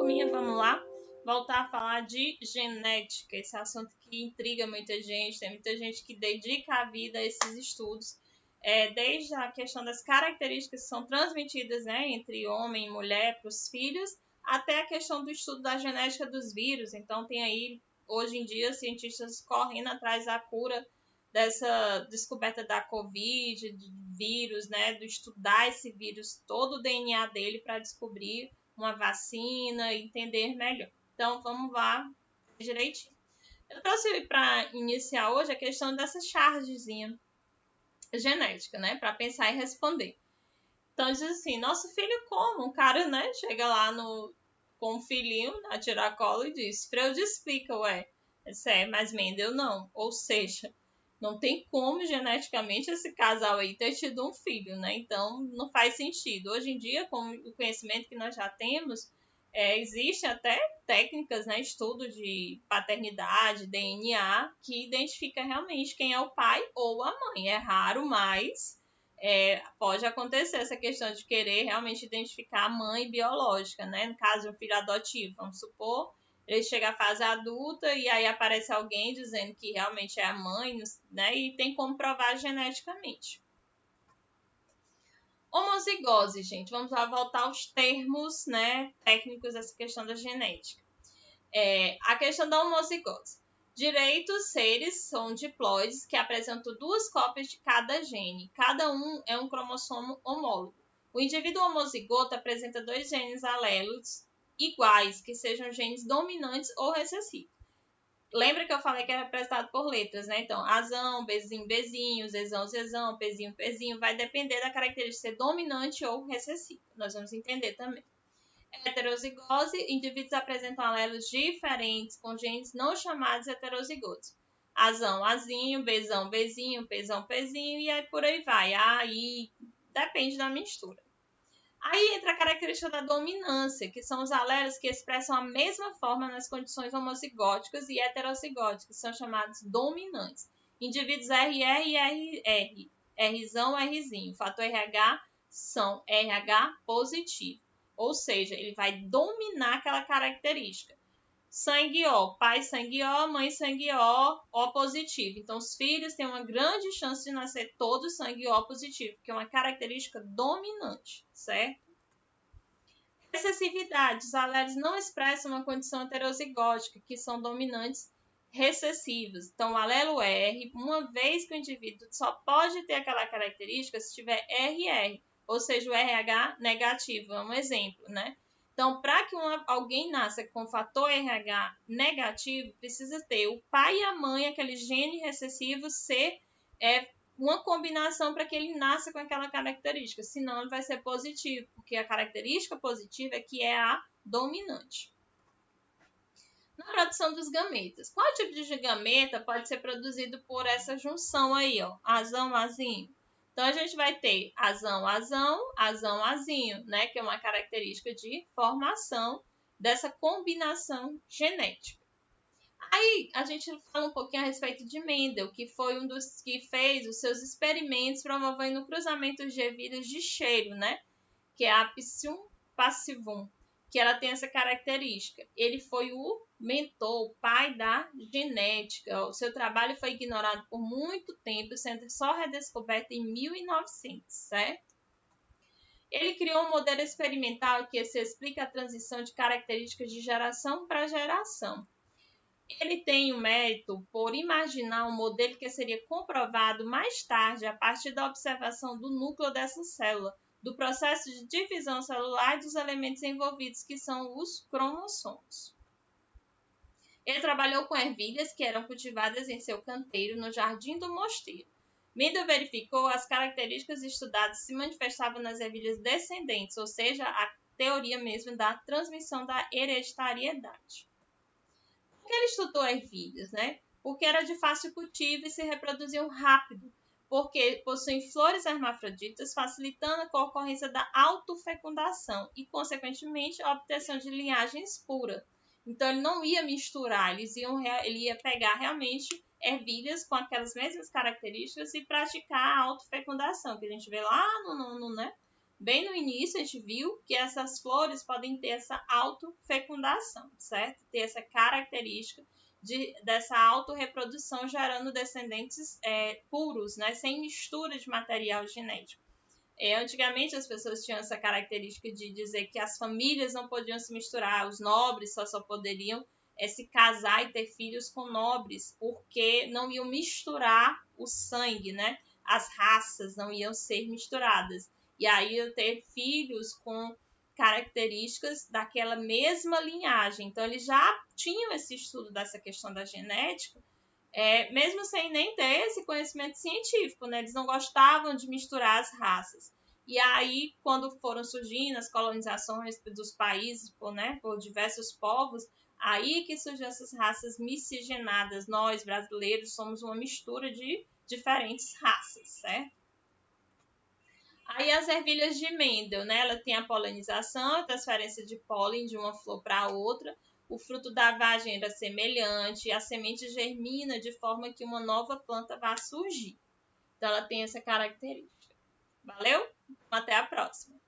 turminha, vamos lá voltar a falar de genética, esse assunto que intriga muita gente, tem muita gente que dedica a vida a esses estudos, desde a questão das características que são transmitidas, né, entre homem e mulher para os filhos, até a questão do estudo da genética dos vírus. Então tem aí, hoje em dia, cientistas correndo atrás da cura dessa descoberta da Covid, de vírus, né, de estudar esse vírus, todo o DNA dele para descobrir uma vacina e entender melhor. Então, vamos lá direitinho. Eu trouxe para iniciar hoje a questão dessa chargezinha genética, né, para pensar e responder. Então, diz assim, nosso filho como? Um cara, né, chega lá com um filhinho na tiracolo e diz, Freud explica, ué, mas Mendel não. Ou seja, não tem como geneticamente esse casal aí ter tido um filho, né? Então não faz sentido. Hoje em dia, com o conhecimento que nós já temos, existe até técnicas, né? Estudo de paternidade, DNA, que identifica realmente quem é o pai ou a mãe. É raro, mas pode acontecer essa questão de querer realmente identificar a mãe biológica, né? No caso de um filho adotivo, vamos supor, ele chega à fase adulta e aí aparece alguém dizendo que realmente é a mãe, né? E tem como provar geneticamente. Homozigose, gente. Vamos lá voltar aos termos, né, técnicos dessa questão da genética. A questão da homozigose. Direitos seres são diploides que apresentam duas cópias de cada gene. Cada um é um cromossomo homólogo. O indivíduo homozigoto apresenta dois genes alelos iguais, que sejam genes dominantes ou recessivos. Lembra que eu falei que é representado por letras, né? Então, azão, bezinho, bezinho, zezão, zezão, pezinho, pezinho, vai depender da característica ser dominante ou recessiva. Nós vamos entender também. Heterozigose, indivíduos apresentam alelos diferentes com genes não chamados heterozigotos. Azão, azinho, bezão, bezinho, pezão, pezinho, e aí por aí vai. Aí depende da mistura. Aí entra a característica da dominância, que são os alelos que expressam a mesma forma nas condições homozigóticas e heterozigóticas, que são chamados dominantes. Indivíduos RR e RR, Rzão, Rzinho. O fator RH são RH positivo, ou seja, ele vai dominar aquela característica. Sangue O, pai sangue O, mãe sangue O positivo. Então, os filhos têm uma grande chance de nascer todos sangue O positivo, que é uma característica dominante, certo? Recessividade. Os alelos não expressam uma condição heterozigótica, que são dominantes recessivos. Então, o alelo R, uma vez que o indivíduo só pode ter aquela característica se tiver RR, ou seja, o RH negativo, é um exemplo, né? Então, para que alguém nasça com fator RH negativo, precisa ter o pai e a mãe, aquele gene recessivo, ser uma combinação para que ele nasça com aquela característica. Senão, ele vai ser positivo, porque a característica positiva é que é a dominante. Na produção dos gametas. Qual tipo de gameta pode ser produzido por essa junção aí, ó? Azão, azinho. Então, a gente vai ter azão, azão, azão, azinho, né? Que é uma característica de formação dessa combinação genética. Aí, a gente fala um pouquinho a respeito de Mendel, que foi um dos que fez os seus experimentos promovendo o cruzamento de ervilhas de cheiro, né? Que é a Psium passivum, que ela tem essa característica. Ele foi o mentor, o pai da genética. O seu trabalho foi ignorado por muito tempo, sendo só redescoberto em 1900, certo? Ele criou um modelo experimental que se explica a transição de características de geração para geração. Ele tem o mérito por imaginar um modelo que seria comprovado mais tarde a partir da observação do núcleo dessa célula, do processo de divisão celular e dos elementos envolvidos, que são os cromossomos. Ele trabalhou com ervilhas que eram cultivadas em seu canteiro no jardim do mosteiro. Mendel verificou as características estudadas se manifestavam nas ervilhas descendentes, ou seja, a teoria mesmo da transmissão da hereditariedade. Por que ele estudou ervilhas, né? Porque era de fácil cultivo e se reproduziam rápido, porque possuem flores hermafroditas, facilitando a ocorrência da autofecundação e, consequentemente, a obtenção de linhagens puras. Então, ele não ia misturar, ele ia pegar realmente ervilhas com aquelas mesmas características e praticar a autofecundação, que a gente vê lá bem no início a gente viu que essas flores podem ter essa autofecundação, certo? Ter essa característica dessa autorreprodução gerando descendentes puros, né? Sem mistura de material genético. Antigamente as pessoas tinham essa característica de dizer que as famílias não podiam se misturar, os nobres só poderiam se casar e ter filhos com nobres, porque não iam misturar o sangue, né? As raças não iam ser misturadas. E aí eu ter filhos com características daquela mesma linhagem. Então eles já tinham esse estudo dessa questão da genética, mesmo sem nem ter esse conhecimento científico, né? Eles não gostavam de misturar as raças. E aí, quando foram surgindo as colonizações dos países, por diversos povos, aí que surgiu essas raças miscigenadas. Nós, brasileiros, somos uma mistura de diferentes raças, certo? Aí as ervilhas de Mendel, né? Ela tem a polinização, a transferência de pólen de uma flor para outra. O fruto da vagem era semelhante, a semente germina de forma que uma nova planta vá surgir. Então ela tem essa característica. Valeu? Até a próxima.